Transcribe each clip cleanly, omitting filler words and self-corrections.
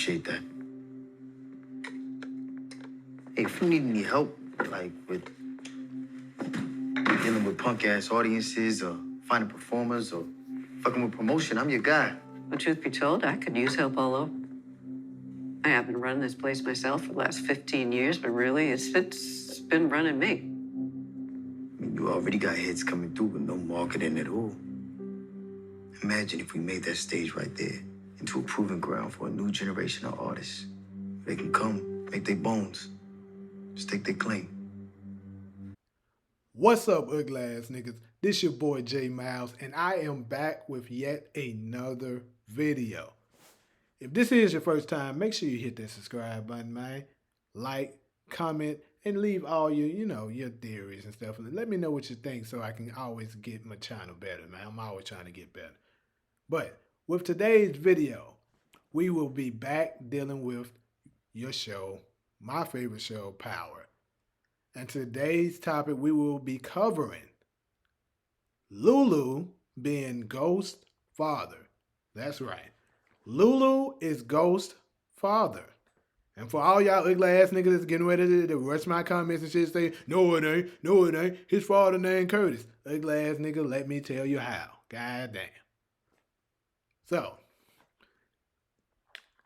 appreciate that. Hey, if you need any help, like with dealing with punk-ass audiences or finding performers or fucking with promotion, I'm your guy. Well, truth be told, I could use help all over. I happen to run this place myself for the last 15 years, but really, it's been running me. I mean, you already got hits coming through with no marketing at all. Imagine if we made that stage right there into a proving ground for a new generation of artists. They can come, make their bones, stake their claim. What's up, ugly ass niggas? This your boy J Miles, and I am back with yet another video. If this is your first time, make sure you hit that subscribe button, man. Like, comment, and leave all your, your theories and stuff. And let me know what you think so I can always get my channel better, man. I'm always trying to get better. But with today's video, we will be back dealing with your show, my favorite show, Power. And today's topic, we will be covering Lulu being Ghost's father. That's right. Lulu is Ghost's father. And for all y'all ugly ass niggas that's getting ready to rush my comments and shit, say, no it ain't, his father named Curtis. Ugly ass nigga, let me tell you how. God damn. So,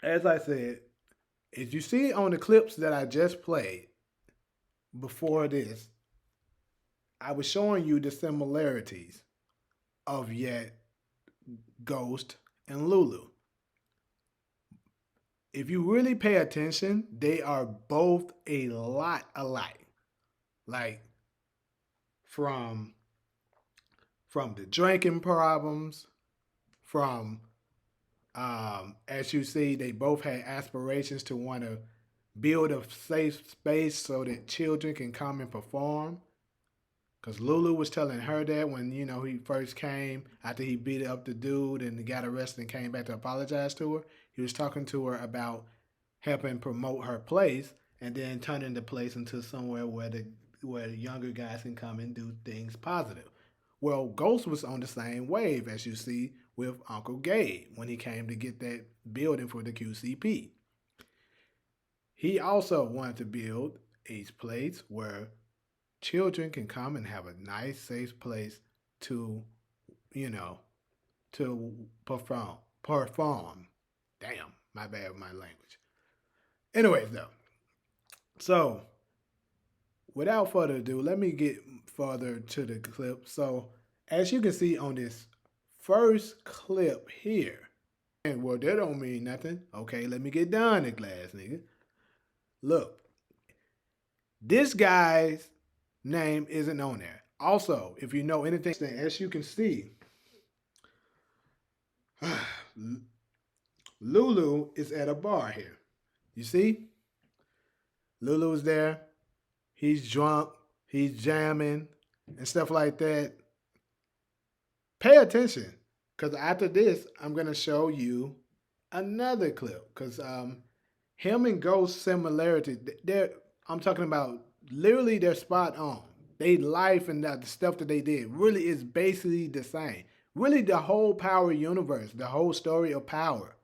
as I said, as you see on the clips that I just played, before this, I was showing you the similarities of yet Ghost and Lulu. If you really pay attention, they are both a lot alike. Like from the drinking problems, from as you see, they both had aspirations to want to build a safe space so that children can come and perform. Because Lulu was telling her that when, he first came, after he beat up the dude and got arrested and came back to apologize to her, he was talking to her about helping promote her place and then turning the place into somewhere where the younger guys can come and do things positive. Well, Ghost was on the same wave, as you see, with Uncle Gabe when he came to get that building for the QCP. He also wanted to build a place where children can come and have a nice, safe place to, to perform. Damn, my bad with my language. Anyways, though. So, without further ado, let me get further to the clip. So, as you can see on this first clip here, and well, that don't mean nothing. Okay, let me get done, the glass nigga. Look, this guy's name isn't on there. Also, if you know anything, as you can see, Lulu is at a bar here. You see? Lulu's there. He's drunk. He's jamming and stuff like that. Pay attention, because after this, I'm going to show you another clip. Because him and Ghost's similarity, I'm talking about literally they're spot on. They life and the stuff that they did really is basically the same. Really, the whole Power universe, the whole story of Power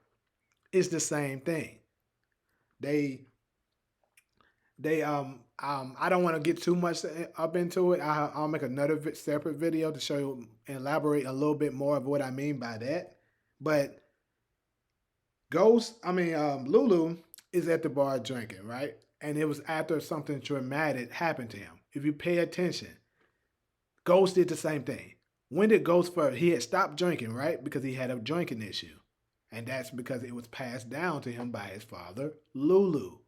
is the same thing. I don't want to get too much up into it. I'll make another separate video to show you, elaborate a little bit more of what I mean by that. But Lulu is at the bar drinking, right? And it was after something dramatic happened to him. If you pay attention, Ghost did the same thing. When did Ghost first? He had stopped drinking, right? Because he had a drinking issue. And that's because it was passed down to him by his father, Lulu.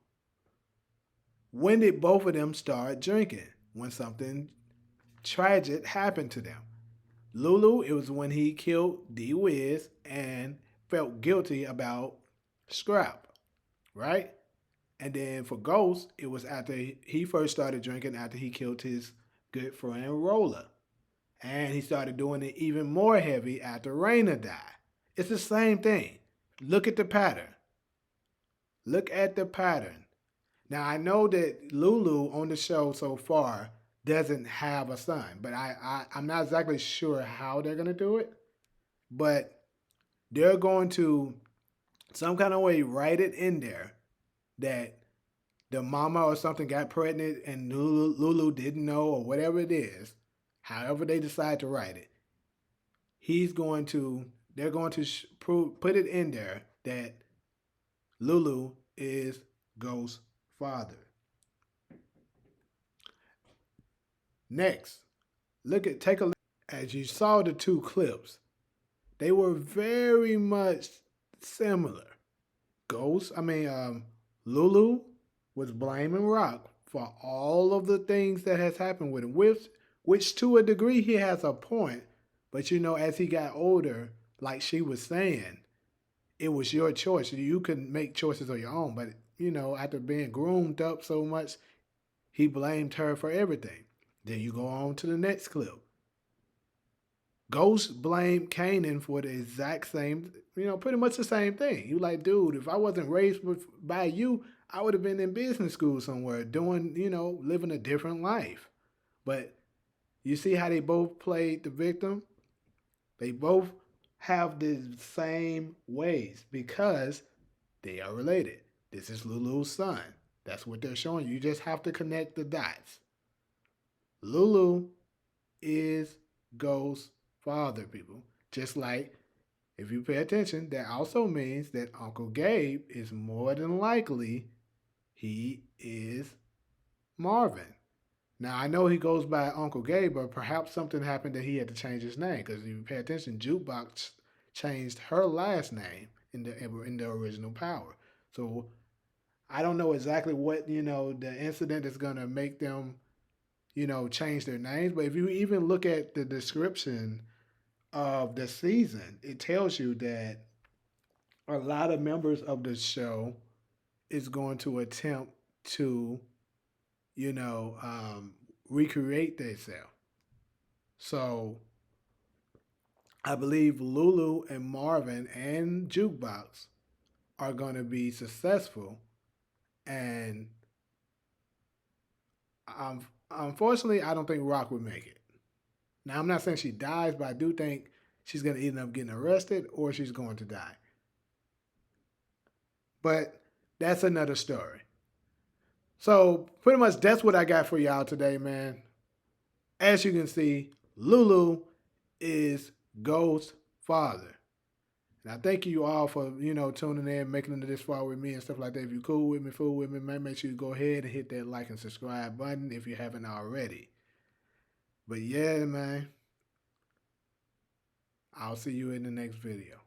When did both of them start drinking? When something tragic happened to them. Lulu, it was when he killed D-Wiz and felt guilty about Scrap, right? And then for Ghost, it was after he first started drinking after he killed his good friend Roller. And he started doing it even more heavy after Raina died. It's the same thing. Look at the pattern. Look at the pattern. Now, I know that Lulu on the show so far doesn't have a son, but I'm not exactly sure how they're going to do it. But they're going to some kind of way write it in there that the mama or something got pregnant and Lulu didn't know or whatever it is, however they decide to write it, they're going to put it in there that Lulu is Ghost's father. Next, take a look. As you saw the two clips, they were very much similar. Lulu was blaming Rock for all of the things that has happened with him, which to a degree he has a point. But as he got older, like she was saying, it was your choice. You could make choices on your own. But after being groomed up so much, he blamed her for everything. Then you go on to the next clip. Ghost blamed Kanan for the exact same, pretty much the same thing. You like, dude, if I wasn't raised by you, I would have been in business school somewhere doing, living a different life. But you see how they both played the victim? They both have the same ways because they are related. This is Lulu's son. That's what they're showing you. You just have to connect the dots. Lulu is Ghost's father, people. Just like, if you pay attention, that also means that Uncle Gabe is more than likely he is Marvin. Now, I know he goes by Uncle Gabe, but perhaps something happened that he had to change his name. Because if you pay attention, Jukebox changed her last name in the original Power. So I don't know exactly what the incident is gonna make them change their names. But if you even look at the description of the season, it tells you that a lot of members of the show is going to attempt to recreate themselves. So I believe Lulu and Marvin and Jukebox are going to be successful. And unfortunately, I don't think Rock would make it. Now, I'm not saying she dies, but I do think she's going to end up getting arrested or she's going to die. But that's another story. So pretty much that's what I got for y'all today, man. As you can see, Lulu is Ghost's father. And I thank you all for, tuning in, making it this far with me and stuff like that. If you're cool with me, fool with me, man, make sure you go ahead and hit that like and subscribe button if you haven't already. But yeah, man, I'll see you in the next video.